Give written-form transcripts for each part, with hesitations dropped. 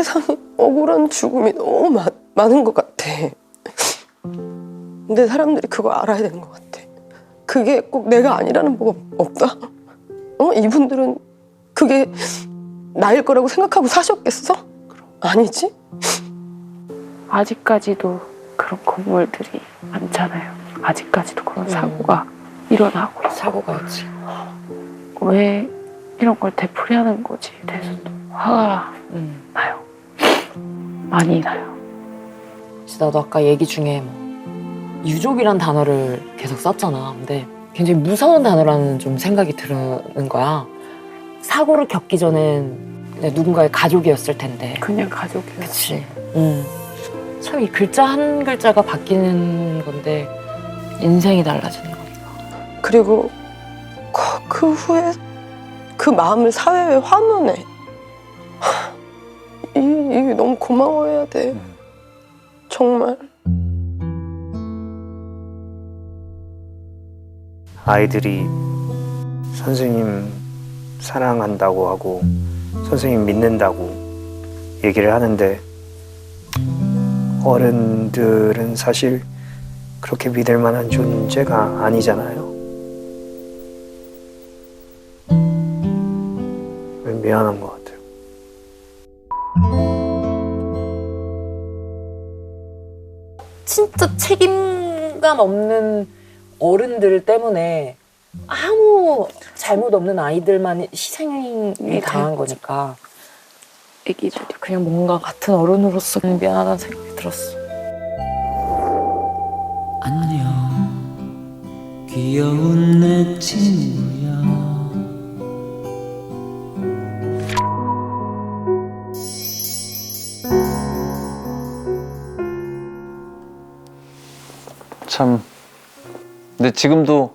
세상에 억울한 죽음이 너무 많은 것 같아. 근데 사람들이 그거 알아야 되는 것 같아. 그게 꼭 내가 아니라는 뭐가 없다? 이분들은 그게 나일 거라고 생각하고 사셨겠어? 아니지? 아직까지도 그런 건물들이 많잖아요. 아직까지도 그런 사고가 일어나고 있고. 사고가 있지. 왜 이런 걸 되풀이하는 거지에 대해서도 화가 나요. 많이 나요. 나도 아까 얘기 중에 뭐 유족이란 단어를 계속 썼잖아. 근데 굉장히 무서운 단어라는 좀 생각이 드는 거야. 사고를 겪기 전엔 누군가의 가족이었을 텐데. 그냥 가족이에요. 그치. 참 이 글자 한 글자가 바뀌는 건데 인생이 달라지는 거니까. 그리고 그 후에 그 마음을 사회에 환원해. 이게 너무 고마워해야 돼. 정말. 아이들이 선생님 사랑한다고 하고 선생님 믿는다고 얘기를 하는데 어른들은 사실 그렇게 믿을 만한 존재가 아니잖아요. 미안한 것 같아요. 진짜 책임감 없는 어른들 때문에 아무 잘못 없는 아이들만 희생이 당한 거니까. 애기들이 그냥 뭔가 같은 어른으로서 미안하다는 생각이 들었어. 안녕 귀여운 내 친구야. 참, 근데 지금도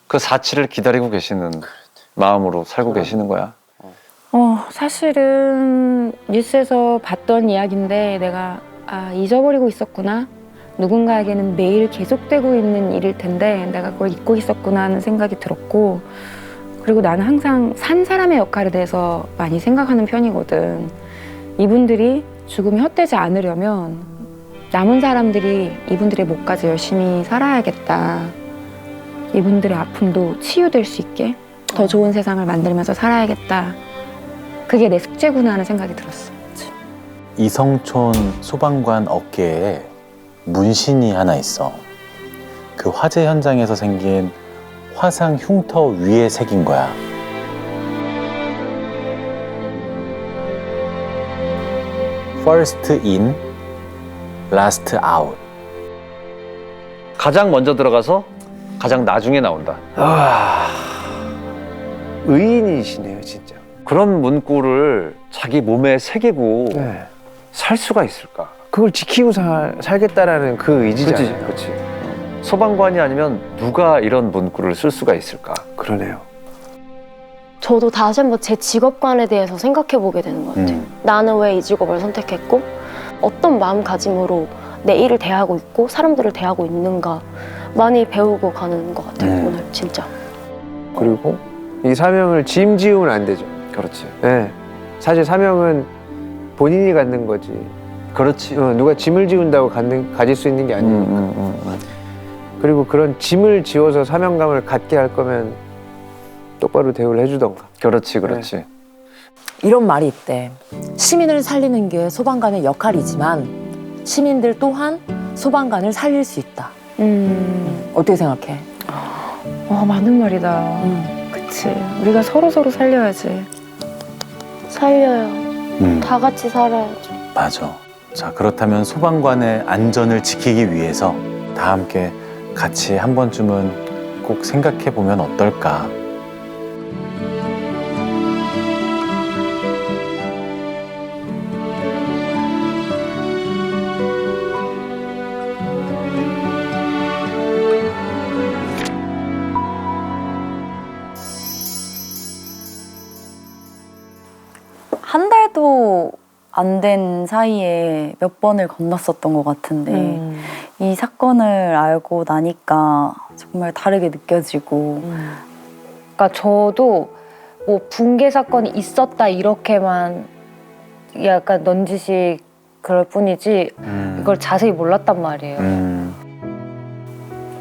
그 사치를 기다리고 계시는 마음으로 살고 계시는 거야. 사실은 뉴스에서 봤던 이야기인데 내가 잊어버리고 있었구나. 누군가에게는 매일 계속되고 있는 일일 텐데 내가 그걸 잊고 있었구나 하는 생각이 들었고, 그리고 나는 항상 산 사람의 역할에 대해서 많이 생각하는 편이거든. 이분들이 죽음이 헛되지 않으려면 남은 사람들이 이분들의 몫까지 열심히 살아야겠다. 이분들의 아픔도 치유될 수 있게 더 좋은 세상을 만들면서 살아야겠다. 그게 내 숙제구나 하는 생각이 들었어. 이성촌 소방관 어깨에 문신이 하나 있어. 그 화재 현장에서 생긴 화상 흉터 위에 새긴 거야. First in, last out. 가장 먼저 들어가서 가장 나중에 나온다. 의인이시네요, 진짜. 그런 문구를 자기 몸에 새기고 네. 살 수가 있을까? 그걸 지키고 살겠다라는 그 의지잖아요. 그렇지. 소방관이 아니면 누가 이런 문구를 쓸 수가 있을까? 그러네요. 저도 다시 한번 제 직업관에 대해서 생각해 보게 되는 것 같아요. 나는 왜 이 직업을 선택했고 어떤 마음가짐으로 내 일을 대하고 있고 사람들을 대하고 있는가 많이 배우고 가는 것 같아요. 오늘 진짜. 그리고 이 사명을 짐지으면 안 되죠. 그렇지. 네. 사실 사명은 본인이 갖는 거지. 그렇지. 누가 짐을 지운다고 가질 수 있는 게 아니니까. 그리고 그런 짐을 지워서 사명감을 갖게 할 거면 똑바로 대우를 해주던가. 그렇지, 그렇지. 네. 이런 말이 있대. 시민을 살리는 게 소방관의 역할이지만 시민들 또한 소방관을 살릴 수 있다. 어떻게 생각해? 맞는 말이다. 그치. 우리가 서로 살려야지. 살려요. 다 같이 살아야죠. 맞아. 자, 그렇다면 소방관의 안전을 지키기 위해서 다 함께 같이 한 번쯤은 꼭 생각해 보면 어떨까? 한 달도 안 된 사이에 몇 번을 건넜었던 것 같은데 이 사건을 알고 나니까 정말 다르게 느껴지고 그러니까 저도 뭐 붕괴 사건이 있었다 이렇게만 약간 넌지시 그럴 뿐이지 이걸 자세히 몰랐단 말이에요.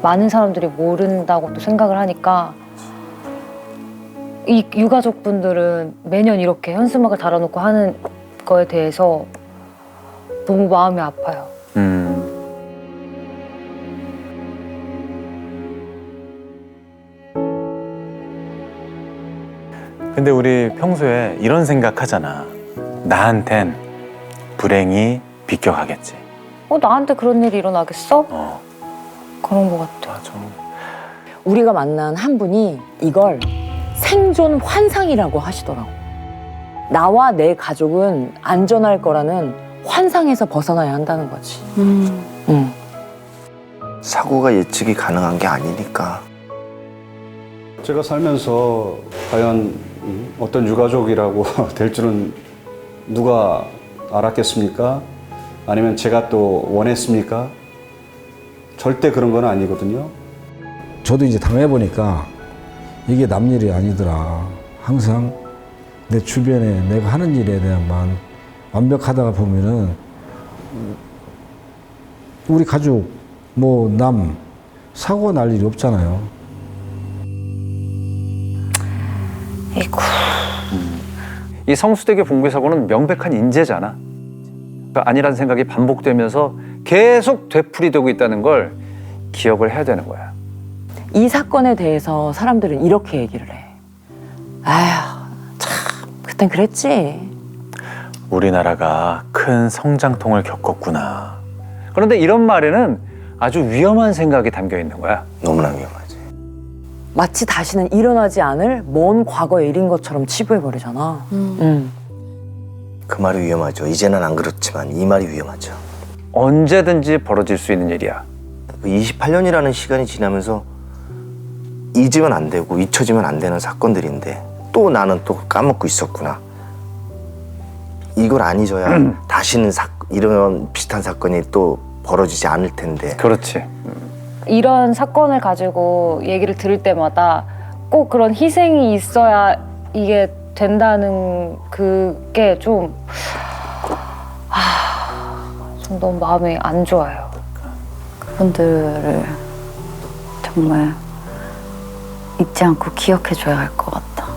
많은 사람들이 모른다고 또 생각을 하니까 이 유가족분들은 매년 이렇게 현수막을 달아놓고 하는 거에 대해서 너무 마음이 아파요. 근데 우리 평소에 이런 생각 하잖아. 나한텐 불행이 비껴가겠지. 나한테 그런 일이 일어나겠어? 어, 그런 것 같아. 맞아. 우리가 만난 한 분이 이걸 생존 환상이라고 하시더라고. 나와 내 가족은 안전할 거라는 환상에서 벗어나야 한다는 거지. 사고가 예측이 가능한 게 아니니까. 제가 살면서 과연 어떤 유가족이라고 될 줄은 누가 알았겠습니까? 아니면 제가 또 원했습니까? 절대 그런 건 아니거든요. 저도 이제 당해보니까 이게 남 일이 아니더라. 항상 내 주변에 내가 하는 일에 대한만 완벽하다가 보면은 우리 가족, 뭐 남, 사고가 날 일이 없잖아요. 이 성수대교 붕괴 사고는 명백한 인재잖아. 그러니까 아니라는 생각이 반복되면서 계속 되풀이되고 있다는 걸 기억을 해야 되는 거야. 이 사건에 대해서 사람들은 이렇게 얘기를 해. 아휴, 참, 그땐 그랬지. 우리나라가 큰 성장통을 겪었구나. 그런데 이런 말에는 아주 위험한 생각이 담겨 있는 거야. 너무나 위험하지. 마치 다시는 일어나지 않을 먼 과거의 일인 것처럼 치부해버리잖아. 그 말이 위험하죠. 이제는 안 그렇지만 이 말이 위험하죠. 언제든지 벌어질 수 있는 일이야. 28년이라는 시간이 지나면서 잊으면 안 되고 잊혀지면 안 되는 사건들인데 또 나는 또 까먹고 있었구나. 이걸 안 잊어야 다시는 이런 비슷한 사건이 또 벌어지지 않을 텐데. 그렇지. 이런 사건을 가지고 얘기를 들을 때마다 꼭 그런 희생이 있어야 이게 된다는 그게 좀 너무 마음이 안 좋아요. 그분들을 정말 잊지 않고 기억해줘야 할 것 같다.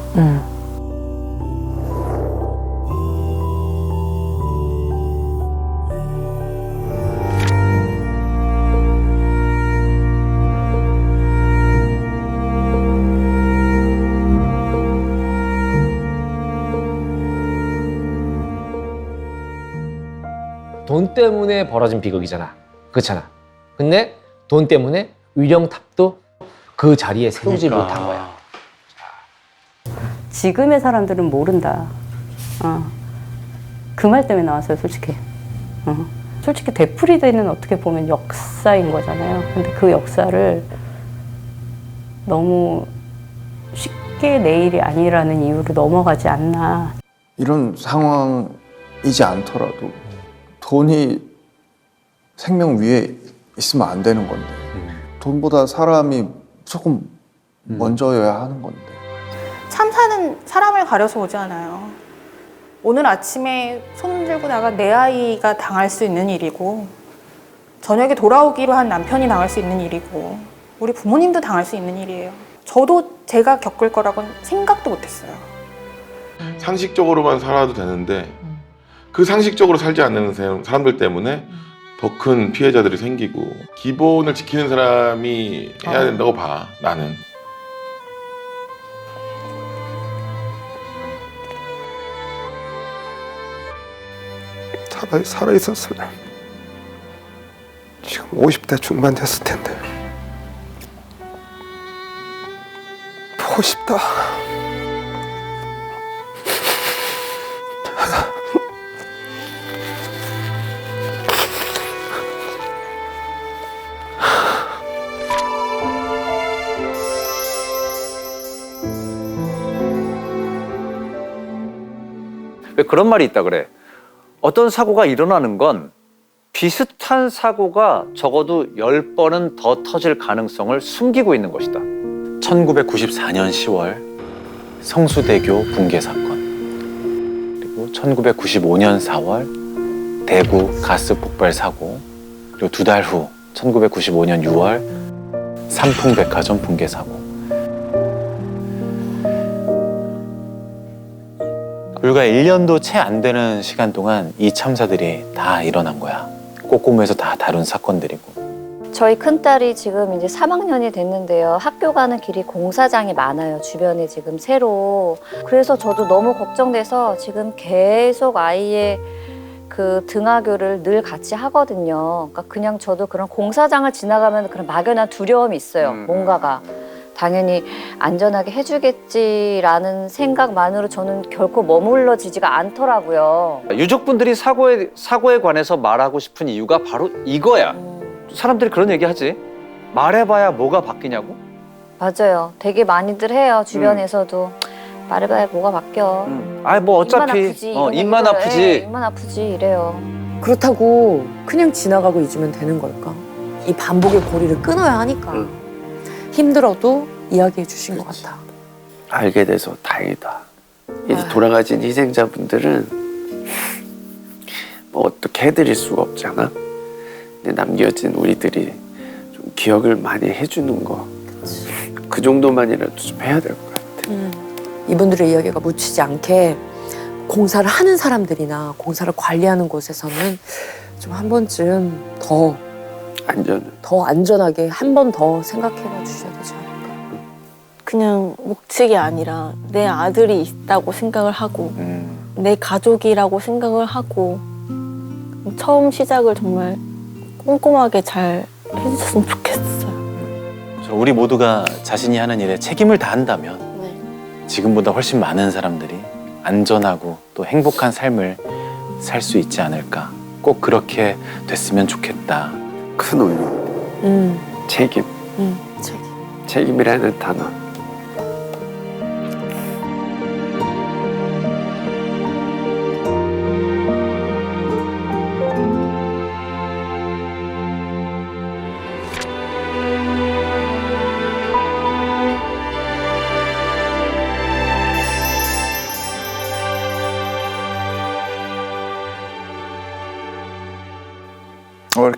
돈 때문에 벌어진 비극이잖아. 그렇잖아. 근데 돈 때문에 위령탑도 그 자리에 세우지 못한 거야. 지금의 사람들은 모른다. 그 말 때문에 나왔어요, 솔직히. 솔직히 되풀이되는 어떻게 보면 역사인 거잖아요. 근데 그 역사를 너무 쉽게 내일이 아니라는 이유로 넘어가지 않나. 이런 상황이지 않더라도 돈이 생명 위에 있으면 안 되는 건데 돈보다 사람이 조금 먼저여야 하는 건데. 참사는 사람을 가려서 오지 않아요. 오늘 아침에 손 들고 나간 내 아이가 당할 수 있는 일이고 저녁에 돌아오기로 한 남편이 당할 수 있는 일이고 우리 부모님도 당할 수 있는 일이에요. 저도 제가 겪을 거라고는 생각도 못했어요. 상식적으로만 살아도 되는데 그 상식적으로 살지 않는 사람들 때문에 더 큰 피해자들이 생기고 기본을 지키는 사람이 해야 된다고 봐, 나는. 차라리 살아있었으면 지금 50대 중반 됐을 텐데. 보고 싶다. 왜 그런 말이 있다 그래. 어떤 사고가 일어나는 건 비슷한 사고가 적어도 10번은 더 터질 가능성을 숨기고 있는 것이다. 1994년 10월 성수대교 붕괴 사건, 그리고 1995년 4월 대구 가스 폭발 사고, 그리고 2달 후 1995년 6월 삼풍백화점 붕괴 사고. 불과 1년도 채 안 되는 시간 동안 이 참사들이 다 일어난 거야. 꼬꼬무에서 다 다룬 사건들이고. 저희 큰딸이 지금 이제 3학년이 됐는데요. 학교 가는 길이 공사장이 많아요. 주변에 지금 새로. 그래서 저도 너무 걱정돼서 지금 계속 아이의 그 등하교를 늘 같이 하거든요. 그러니까 그냥 저도 그런 공사장을 지나가면 그런 막연한 두려움이 있어요. 뭔가가. 당연히 안전하게 해주겠지라는 생각만으로 저는 결코 머물러지지가 않더라고요. 유족분들이 사고에 관해서 말하고 싶은 이유가 바로 이거야. 사람들이 그런 얘기 하지. 말해봐야 뭐가 바뀌냐고? 맞아요. 되게 많이들 해요. 주변에서도. 말해봐야 뭐가 바뀌어. 아, 뭐 어차피 입만 아프지. 입만 아프지 이래요. 그렇다고 그냥 지나가고 잊으면 되는 걸까? 이 반복의 고리를 끊어야 하니까. 힘들어도 이야기해 주신 것 같아. 알게 돼서 다행이다. 이제 돌아가신 희생자분들은 뭐 어떻게 해드릴 수가 없잖아. 근데 남겨진 우리들이 좀 기억을 많이 해주는 거. 그 정도만이라도 좀 해야 될 것 같아. 이분들의 이야기가 묻히지 않게 공사를 하는 사람들이나 공사를 관리하는 곳에서는 좀 한 번쯤 더 안전하게 한 번 더 생각해 봐 주셔야 되지 않을까. 그냥 목칙이 아니라 내 아들이 있다고 생각을 하고 내 가족이라고 생각을 하고 처음 시작을 정말 꼼꼼하게 잘 해줬으면 좋겠어요. 우리 모두가 자신이 하는 일에 책임을 다한다면 지금보다 훨씬 많은 사람들이 안전하고 또 행복한 삶을 살 수 있지 않을까. 꼭 그렇게 됐으면 좋겠다. 큰 울림. 책임. 책임이라는 단어.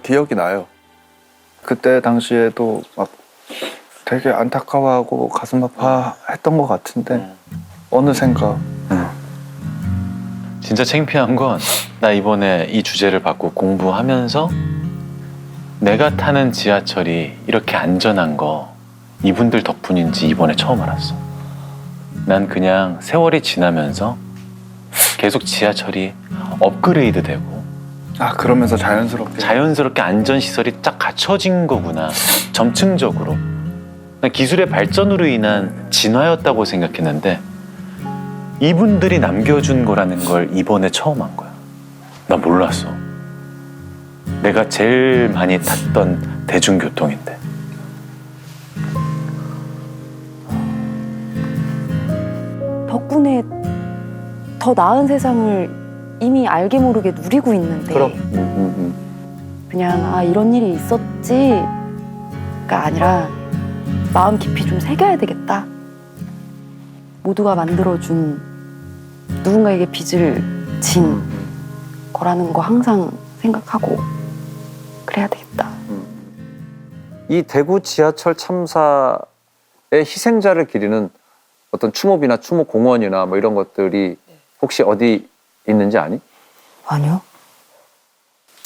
기억이 나요. 그때 당시에도 막 되게 안타까워하고 가슴 아파했던 것 같은데 어느샌가 진짜 창피한 건 나 이번에 이 주제를 받고 공부하면서 내가 타는 지하철이 이렇게 안전한 거 이분들 덕분인지 이번에 처음 알았어. 난 그냥 세월이 지나면서 계속 지하철이 업그레이드 되고 그러면서 자연스럽게 안전시설이 쫙 갖춰진 거구나. 점층적으로. 난 기술의 발전으로 인한 진화였다고 생각했는데 이분들이 남겨준 거라는 걸 이번에 처음 한 거야. 나 몰랐어. 내가 제일 많이 탔던 대중교통인데. 덕분에 더 나은 세상을 이미 알게 모르게 누리고 있는데 그냥 이런 일이 있었지가 아니라 마음 깊이 좀 새겨야 되겠다. 모두가 만들어준 누군가에게 빚을 진 거라는 거 항상 생각하고 그래야 되겠다. 이 대구 지하철 참사의 희생자를 기리는 어떤 추모비나 추모공원이나 뭐 이런 것들이 혹시 어디 있는지 아니? 아니요.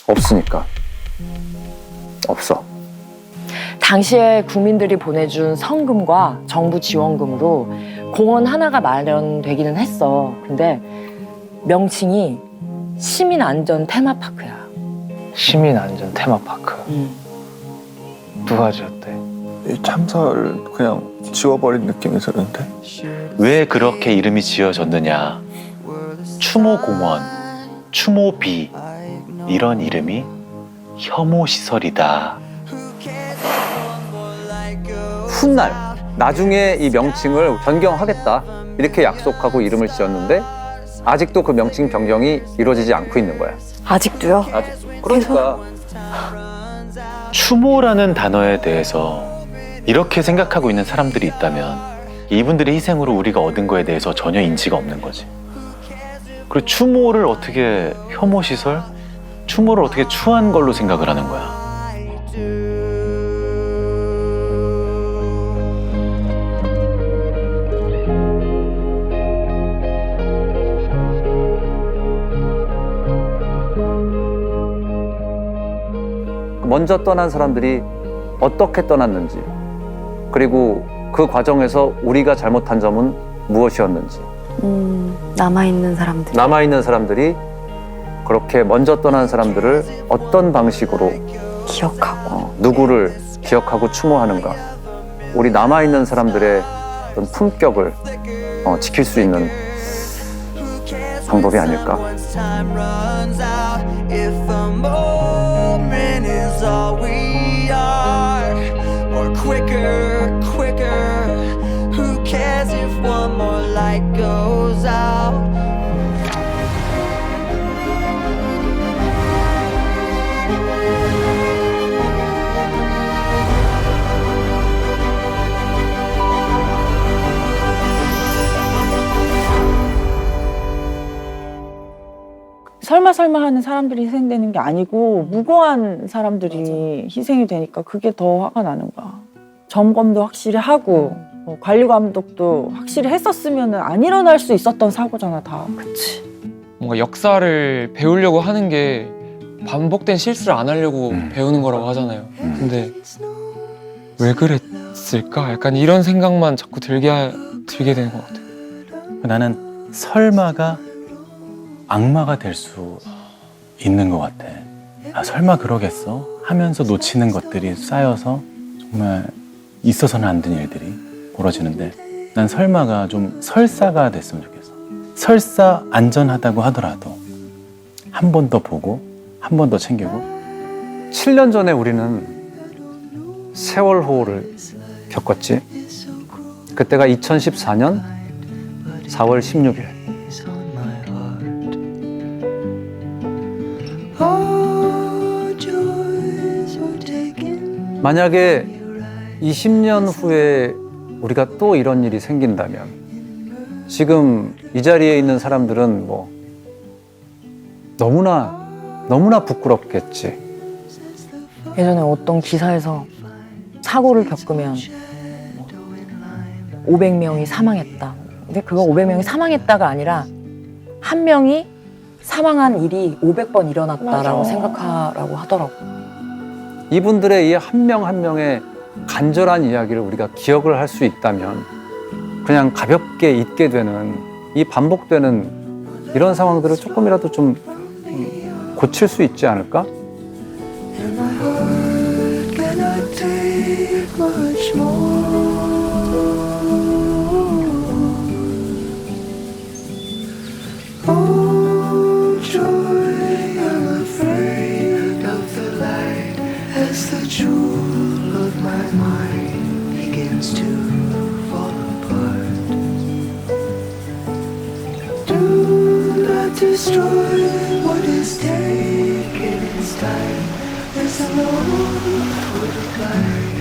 없으니까. 없어. 당시에 국민들이 보내준 성금과 정부 지원금으로 공원 하나가 마련되기는 했어. 근데 명칭이 시민안전 테마파크야. 시민안전 테마파크. 누가 지었대? 이 참사를 그냥 지워버린 느낌이 드는데. 왜 그렇게 이름이 지어졌느냐. 추모공원, 추모비 이런 이름이 혐오시설이다. 훗날 나중에 이 명칭을 변경하겠다 이렇게 약속하고 이름을 지었는데 아직도 그 명칭 변경이 이루어지지 않고 있는 거야. 아직도요? 그러니까 추모라는 단어에 대해서 이렇게 생각하고 있는 사람들이 있다면 이분들의 희생으로 우리가 얻은 거에 대해서 전혀 인지가 없는 거지. 그리고 추모를 어떻게 혐오 시설, 추모를 어떻게 추한 걸로 생각을 하는 거야. 먼저 떠난 사람들이 어떻게 떠났는지, 그리고 그 과정에서 우리가 잘못한 점은 무엇이었는지, 남아있는 사람들. 남아있는 사람들이 그렇게 먼저 떠난 사람들을 어떤 방식으로 기억하고, 누구를 기억하고 추모하는가, 우리 남아있는 사람들의 어떤 품격을 지킬 수 있는 방법이 아닐까. 설마 하는 사람들이 희생되는 게 아니고 무고한 사람들이 희생이 되니까 그게 더 화가 나는 거야. 점검도 확실히 하고 관리 감독도 확실히 했었으면 안 일어날 수 있었던 사고잖아 다. 그치. 뭔가 역사를 배우려고 하는 게 반복된 실수를 안 하려고 배우는 거라고 하잖아요. 근데 왜 그랬을까? 약간 이런 생각만 자꾸 들게 되는 것 같아요. 나는 설마가 악마가 될 수 있는 것 같아. 아, 설마 그러겠어? 하면서 놓치는 것들이 쌓여서 정말 있어서는 안 되는 일들이 벌어지는데, 난 설마가 좀 설사가 됐으면 좋겠어. 설사 안전하다고 하더라도 한 번 더 보고 한 번 더 챙기고. 7년 전에 우리는 세월호를 겪었지. 그때가 2014년 4월 16일. 만약에 20년 후에 우리가 또 이런 일이 생긴다면 지금 이 자리에 있는 사람들은 뭐 너무나 부끄럽겠지. 예전에 어떤 기사에서 사고를 겪으면 500명이 사망했다. 근데 그거 500명이 사망했다가 아니라 한 명이 사망한 일이 500번 일어났다라고 맞아. 생각하라고 하더라고. 이분들의 이 한 명 한 명의 간절한 이야기를 우리가 기억을 할 수 있다면 그냥 가볍게 잊게 되는, 이 반복되는 이런 상황들을 조금이라도 좀 고칠 수 있지 않을까? As the jewel of my mind begins to fall apart, do not destroy what is taken its time. As the Lord would apply.